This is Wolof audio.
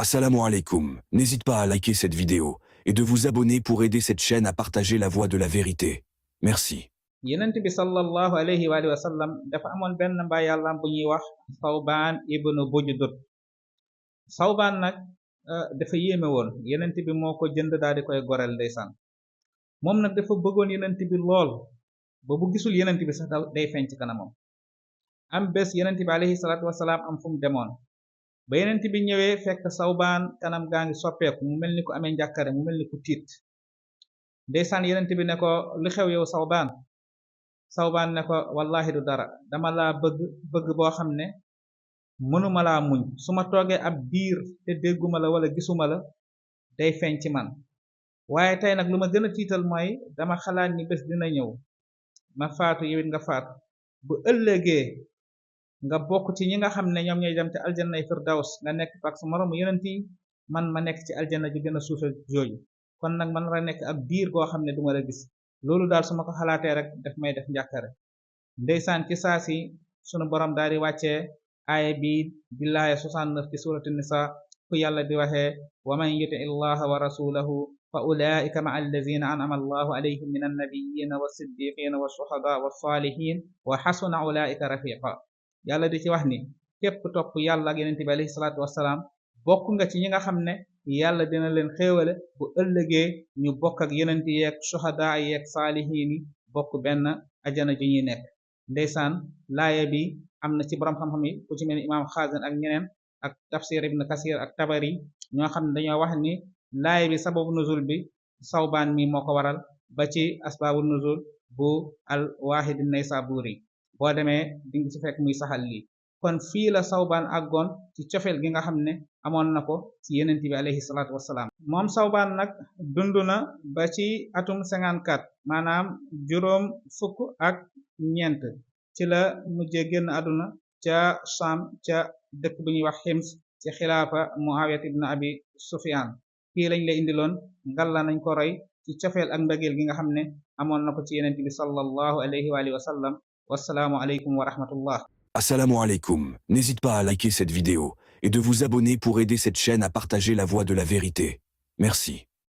Assalamu alaikum. N'hésite pas à liker cette vidéo et de vous abonner pour aider cette chaîne à partager la voie de la vérité. Merci. Yonent bi sallallahu alayhi wa sallam dafa amoon benn mbaa yàllaam bu ñuy wax Sawbaan ibnu Bujdud. Sawbaan nag dafa yéeme woon yonent bi moo ko jënd daal di koy goreel ndeysaan. moom nag dafa bëggoon yonent bi lool ba bu gisul yonent bi sax day feeñ ci kanamam. am bés yonent bi alayhi salaatu wasalaam am fu mu demoon ba yonent bi ñëwee fekk Sawbaan kanam gaa ngi soppeeku mu mel ni ku amee njàkkare mu mel ni ku tiit. ndeysaan yonent bi ne ko lu xew yow Sawbaan ne ko wallahi du dara dama laa bëgg boo xam ne mënuma laa muñ su ma toogee ab biir te dégguma la wala gisuma la day feeñ ci man waaye tey nag lu ma gën a tiital mooy dama xalaat ni bés dina ñëw ma faatu yowit nga faatu bu ëllëgee nga bokk ci ñi nga xam ne ñoom ñooy dem ci aljannay firdaws nga nekk ak sa moromu yonent yi man ma nekk ci aljanna ji gën a suufe jooju kon nag man ra nekk ab biir goo xam ne duma la gis loolu daal su ma ko xalaatee rek daf may def njàkkare. ndeysaan ci saa si sunu borom daal di wàccee aaya bi di laaya 69 ci suratu nisa fu yàlla di waxee wa man yuti illaha wa rasulahu fa ulaika ma allazina an'ama allahu alayhim min annabiyina wa siddiqina wa shuhada wa salihin wa xasuna ulaika rafiqa. yàlla di ci wax ni képp topp yàlla ak yonent bi alayhi salaatu wassalaam bokk nga ci ñi nga xam ne yàlla dina leen xéewale bu ëllëgee ñu bokk ak yonent yeeg shuhada yeeg saalihiin yi bokk benn ajana ju ñuy nekk. ndeysaan laaya bi am na ci borom xam-xam yi ku ci mel ni imaam Xaazin ak ñeneen ak tafsir ibn kasir ak tabari ñoo xam ne dañoo wax ni laaya bi sababu nuzul bi Sawbaan mi moo ko waral ba ci asbaabu nuzul bu al waahid an-Naysaburi boo demee dinga ci fekk muy saxal lii. kon fii la Sawbaan àggoon ci cofeel gi nga xam ne amoon na ko ci yonent bi alayhi salaatu wassalaam. moom Sawbaan nag dund na ba ci atum 54 maanaam juróom fukk ak ñeent ci la mujjee génn àdduna ca Sham ca dëkk bu ñuy wax Hims ci xilaafa Muawiyat ibn Abi Sufyan. fii lañ la indiloon ngalla nañ ko roy ci cofeel ak mbëggeel gi nga xam ne amoon na ko ci yonent bi sallallahu alayhi wa alihi wa sallam. wassalaamu aleykum wa rahmatullah. Assalamu alaikum. N'hésite pas à liker cette vidéo et de vous abonner pour aider cette chaîne à partager la voie de la vérité. Merci.